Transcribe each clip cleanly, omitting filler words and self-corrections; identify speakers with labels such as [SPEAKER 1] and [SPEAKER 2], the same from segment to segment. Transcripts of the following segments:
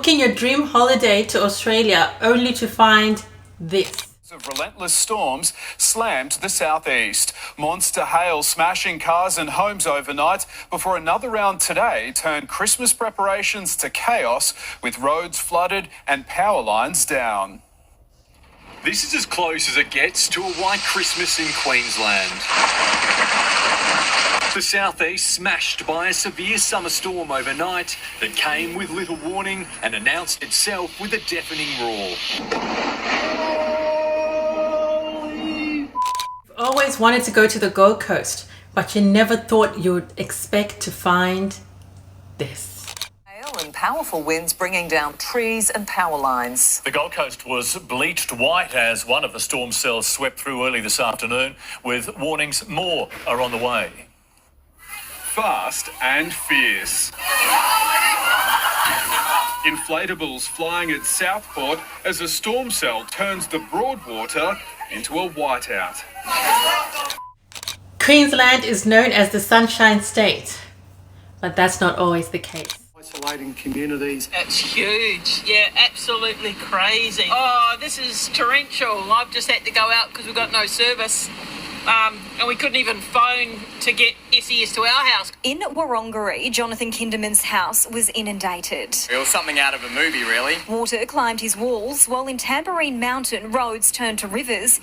[SPEAKER 1] booking your dream holiday to Australia only to find this.
[SPEAKER 2] Of relentless storms slammed the southeast. Monster hail smashing cars and homes overnight before another round today turned Christmas preparations to chaos with roads flooded and power lines down.
[SPEAKER 3] This is as close as it gets to a white Christmas in Queensland. The southeast smashed by a severe summer storm overnight that came with little warning and announced itself with a deafening roar.
[SPEAKER 1] Always wanted to go to the Gold Coast, but you never thought you'd expect to find this.
[SPEAKER 4] Hail and powerful winds bringing down trees and power lines.
[SPEAKER 3] The Gold Coast was bleached white as one of the storm cells swept through early this afternoon, with warnings more are on the way.
[SPEAKER 2] Fast and fierce. Inflatables flying at Southport as a storm cell turns the Broadwater into a whiteout.
[SPEAKER 1] Queensland is known as the Sunshine State, but that's not always the case.
[SPEAKER 5] Isolating communities.
[SPEAKER 6] It's huge. Yeah, absolutely crazy. Oh, this is torrential. I've just had to go out because we've got no service. And we couldn't even phone to get SES to our house.
[SPEAKER 7] In Wurundjeri, Jonathan Kinderman's house was inundated.
[SPEAKER 8] It was something out of a movie, really.
[SPEAKER 7] Water climbed his walls, while in Tamborine Mountain, roads turned to rivers.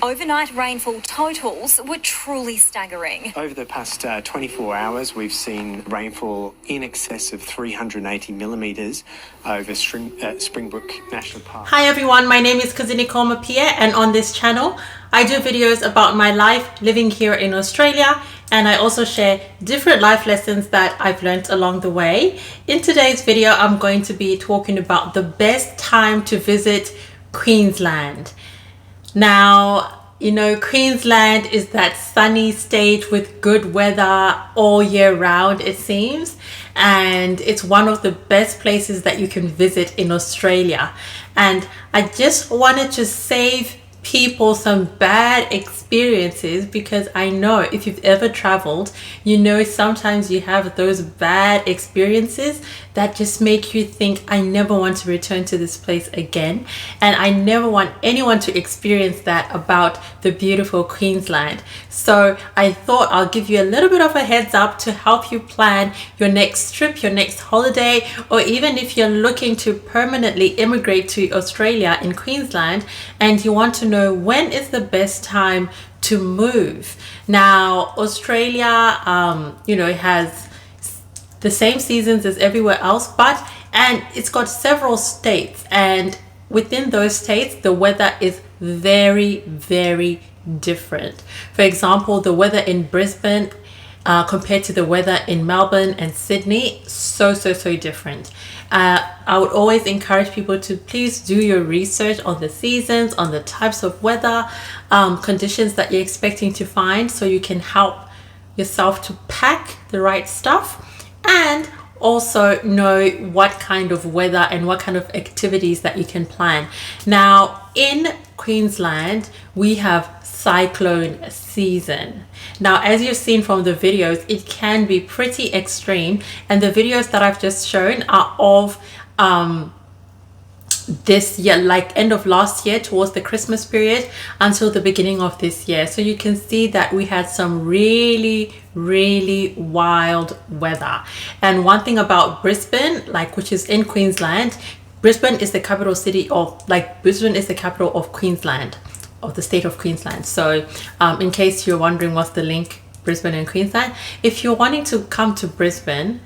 [SPEAKER 7] Overnight rainfall totals were truly staggering.
[SPEAKER 5] Over the past 24 hours, we've seen rainfall in excess of 380 millimetres over Springbrook National Park.
[SPEAKER 1] Hi everyone, my name is Kudzie Mapiye, and on this channel I do videos about my life living here in Australia, and I also share different life lessons that I've learned along the way. In today's video, I'm going to be talking about the best time to visit Queensland. Now, you know, Queensland is that sunny state with good weather all year round, it seems, and it's one of the best places that you can visit in Australia. And I just wanted to save people some bad experiences, because I know if you've ever traveled, you know sometimes you have those bad experiences that just make you think, I never want to return to this place again, and I never want anyone to experience that about the beautiful Queensland. So I thought I'll give you a little bit of a heads up to help you plan your next trip, your next holiday, or even if you're looking to permanently immigrate to Australia in Queensland and you want to know when is the best time to move. Now, Australia, you know, it has the same seasons as everywhere else, and it's got several states, and within those states the weather is very, very different. For example, the weather in Brisbane compared to the weather in Melbourne and Sydney, so different. I would always encourage people to please do your research on the seasons, on the types of weather conditions that you're expecting to find, so you can help yourself to pack the right stuff and also know what kind of weather and what kind of activities that you can plan. Now, in Queensland, we have cyclone season. Now, as you've seen from the videos, it can be pretty extreme, and the videos that I've just shown are of this year, like end of last year towards the Christmas period until the beginning of this year. So you can see that we had some really wild weather. And one thing about Brisbane, which is in Queensland, Brisbane is the capital city of, Brisbane is the capital of Queensland, of the state of Queensland. So in case you're wondering what's the link, Brisbane and Queensland, if you're wanting to come to Brisbane,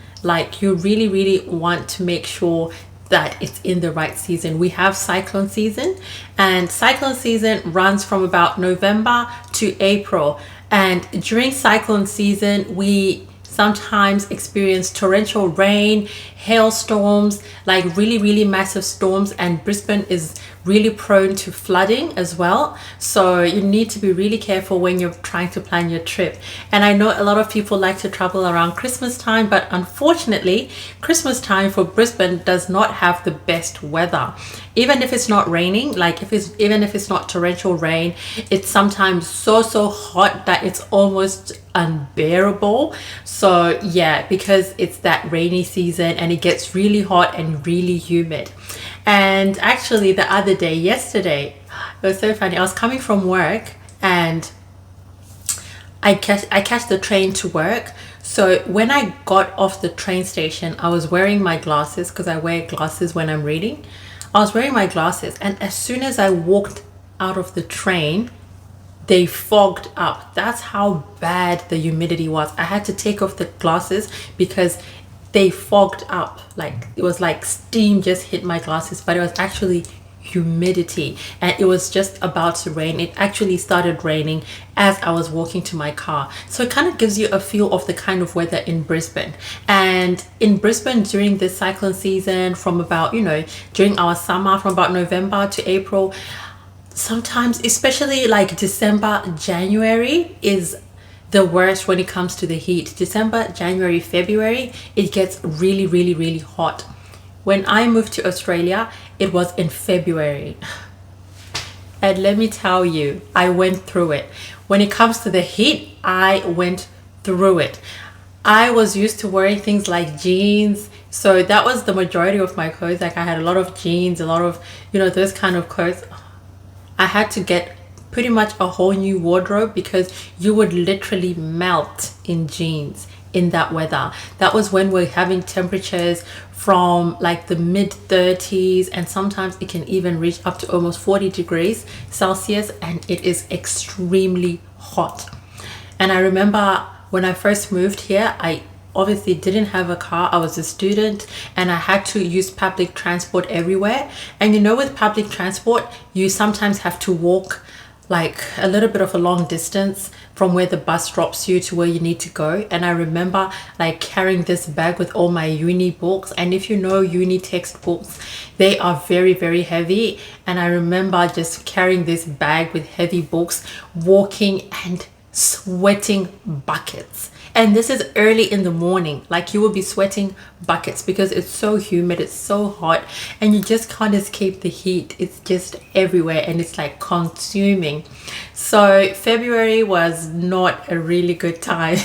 [SPEAKER 1] you really want to make sure that it's in the right season. We have cyclone season, and cyclone season runs from about November to April, and during cyclone season we sometimes experience torrential rain, hailstorms, really massive storms, and Brisbane is really prone to flooding as well. So you need to be really careful when you're trying to plan your trip. And I know a lot of people like to travel around Christmas time, but unfortunately Christmas time for Brisbane does not have the best weather. Even if it's not raining, like even if it's not torrential rain, it's sometimes so hot that it's almost unbearable. So yeah, because it's that rainy season and it gets really hot and really humid. And actually the other day, yesterday, it was so funny. I was coming from work and I catch the train to work. So when I got off the train station, I was wearing my glasses because I wear glasses when I'm reading. I was wearing my glasses, and as soon as I walked out of the train, they fogged up. That's how bad the humidity was. I had to take off the glasses because they fogged up. Like it was like steam just hit my glasses, but it was actually humidity, and it was just about to rain. It actually started raining as I was walking to my car. So it kind of gives you a feel of the kind of weather in Brisbane. And in Brisbane during this cyclone season, from about, you know, during our summer, from about November to April, sometimes, especially like December, January is the worst when it comes to the heat. December, January, February, it gets really hot. When I moved to Australia, it was in February. And let me tell you, I went through it. When it comes to the heat, I went through it. I was used to wearing things like jeans. So that was the majority of my clothes. Like I had a lot of jeans, a lot of, you know, those kind of clothes. I had to get pretty much a whole new wardrobe because you would literally melt in jeans in that weather. That was when we're having temperatures from like the mid 30s, and sometimes it can even reach up to almost 40 degrees Celsius, and it is extremely hot. And I remember when I first moved here, I obviously didn't have a car. I was a student and I had to use public transport everywhere. And you know, with public transport, you sometimes have to walk like a little bit of a long distance from where the bus drops you to where you need to go. And I remember like carrying this bag with all my uni books, and if you know uni textbooks, they are very heavy. And I remember just carrying this bag with heavy books, walking and sweating buckets. And this is early in the morning. Like you will be sweating buckets because it's so humid, it's so hot, and you just can't escape the heat. It's just everywhere and it's like consuming. So February was not a really good time.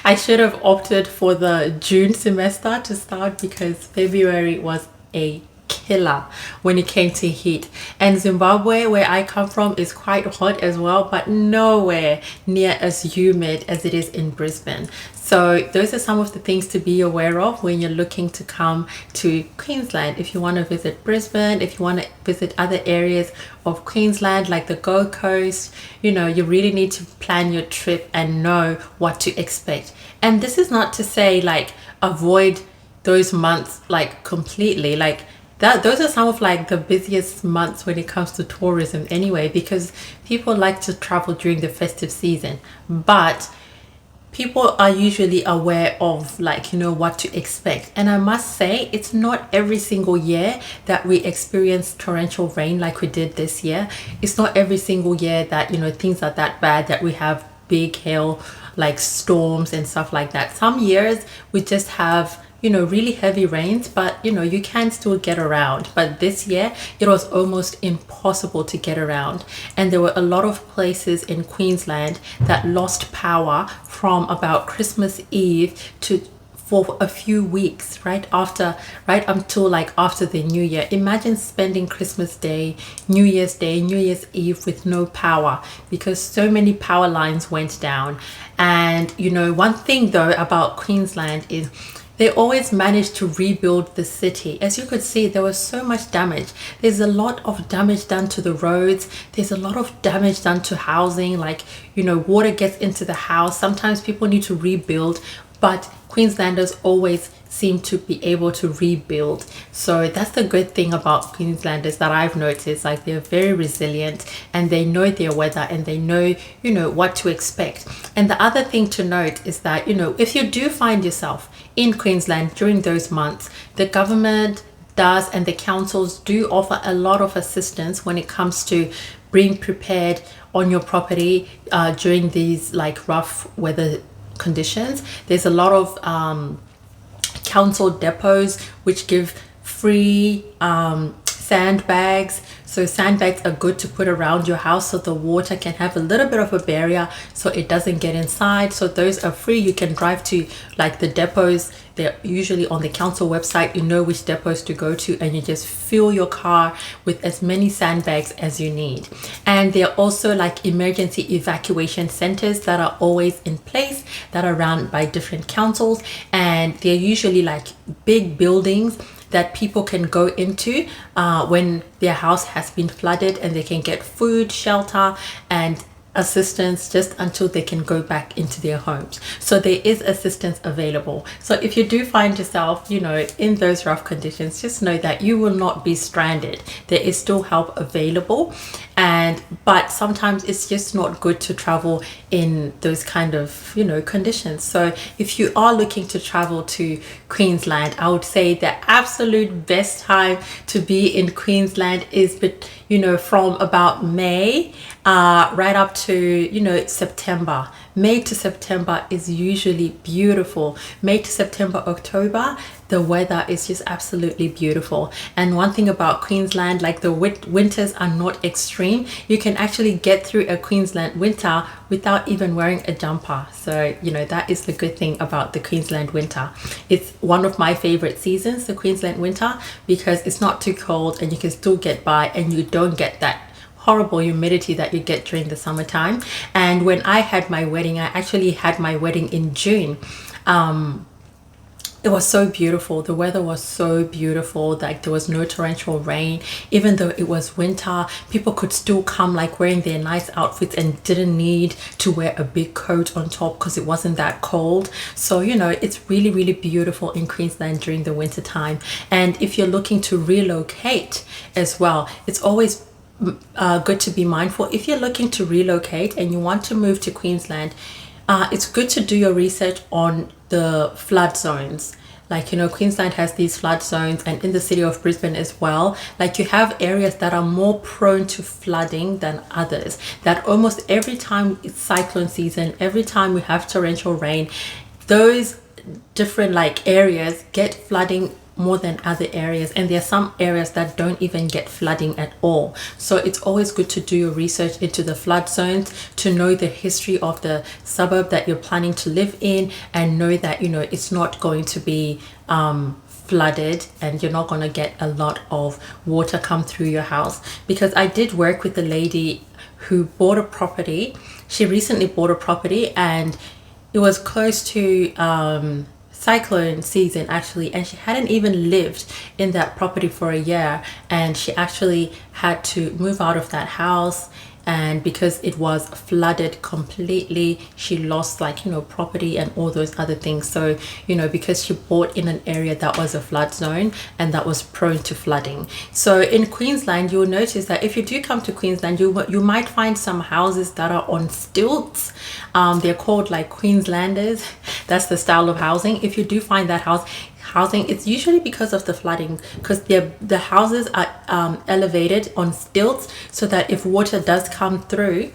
[SPEAKER 1] I should have opted for the June semester to start because February was a killer when it came to heat. And Zimbabwe, where I come from, is quite hot as well, but nowhere near as humid as it is in Brisbane. So those are some of the things to be aware of when you're looking to come to Queensland. If you want to visit Brisbane, if you want to visit other areas of Queensland like the Gold Coast, you know, you really need to plan your trip and know what to expect. And this is not to say like avoid those months like completely. Like those are some of like the busiest months when it comes to tourism anyway, because people like to travel during the festive season, but people are usually aware of like, you know, what to expect. And I must say, it's not every single year that we experience torrential rain like we did this year. It's not every single year that, you know, things are that bad, that we have big hail, like storms and stuff like that. Some years we just have, you know, really heavy rains, but you know, you can still get around. But this year it was almost impossible to get around, and there were a lot of places in Queensland that lost power from about Christmas Eve to for a few weeks, right until like after the New Year. Imagine spending Christmas Day, New Year's Eve with no power because so many power lines went down. And you know, one thing though about Queensland is they always managed to rebuild the city. As you could see, there was so much damage. There's a lot of damage done to the roads. There's a lot of damage done to housing. Like, you know, water gets into the house. Sometimes people need to rebuild, but Queenslanders always seem to be able to rebuild. So that's the good thing about Queenslanders that I've noticed. Like, they're very resilient and they know their weather and they know, you know, what to expect. And the other thing to note is that, you know, if you do find yourself in Queensland during those months, the government does, and the councils do offer a lot of assistance when it comes to being prepared on your property during these like rough weather conditions. There's a lot of council depots which give free sandbags. So sandbags are good to put around your house so the water can have a little bit of a barrier so it doesn't get inside. So those are free. You can drive to like the depots. They're usually on the council website. You know which depots to go to, and you just fill your car with as many sandbags as you need. And there are also like emergency evacuation centers that are always in place that are run by different councils, and they're usually like big buildings that people can go into when their house has been flooded, and they can get food, shelter, and assistance just until they can go back into their homes. So there is assistance available. So if you do find yourself, you know, in those rough conditions, just know that you will not be stranded. There is still help available, but sometimes it's just not good to travel in those kind of, you know, conditions. So if you are looking to travel to Queensland, I would say the absolute best time to be in Queensland is, you know, from about May right up to, you know, September. May to September is usually beautiful. May to September, October, the weather is just absolutely beautiful. And one thing about Queensland, like the winters are not extreme. You can actually get through a Queensland winter without even wearing a jumper. So, you know, that is the good thing about the Queensland winter. It's one of my favorite seasons, the Queensland winter, because it's not too cold and you can still get by, and you don't get that horrible humidity that you get during the summertime. And when I had my wedding, I actually had my wedding in June. It was so beautiful. The weather was so beautiful. Like there was no torrential rain. Even though it was winter, people could still come like wearing their nice outfits and didn't need to wear a big coat on top because it wasn't that cold. So, you know, it's really, really beautiful in Queensland during the winter time. And if you're looking to relocate as well, it's always good to be mindful. If you're looking to relocate and you want to move to Queensland, it's good to do your research on the flood zones. Like, you know, Queensland has these flood zones, and in the city of Brisbane as well, like you have areas that are more prone to flooding than others. That almost every time it's cyclone season, every time we have torrential rain, those different like areas get flooding more than other areas, and there are some areas that don't even get flooding at all. So it's always good to do your research into the flood zones, to know the history of the suburb that you're planning to live in, and know that, you know, it's not going to be flooded and you're not going to get a lot of water come through your house. Because I did work with a lady who bought a property. She recently bought a property, and it was close to cyclone season actually, and she hadn't even lived in that property for a year, and she actually had to move out of that house. And because it was flooded completely, she lost, like, you know, property and all those other things. So, you know, because she bought in an area that was a flood zone and that was prone to flooding. So in Queensland, you'll notice that if you do come to Queensland, you might find some houses that are on stilts. They're called like Queenslanders. That's the style of housing. If you do find that housing, it's usually because of the flooding, because the houses are elevated on stilts, so that if water does come through,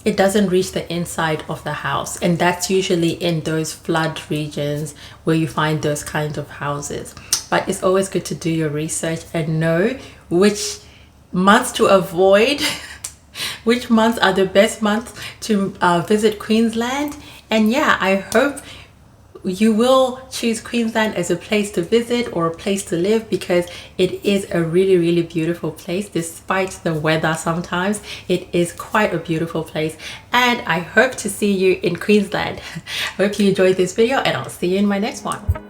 [SPEAKER 1] it doesn't reach the inside of the house. And that's usually in those flood regions where you find those kinds of houses. But it's always good to do your research and know which months to avoid, which months are the best months to visit Queensland. And yeah, I hope you will choose Queensland as a place to visit or a place to live, because it is a really, really beautiful place. Despite the weather, sometimes it is quite a beautiful place, and I hope to see you in Queensland. Hope you enjoyed this video, and I'll see you in my next one.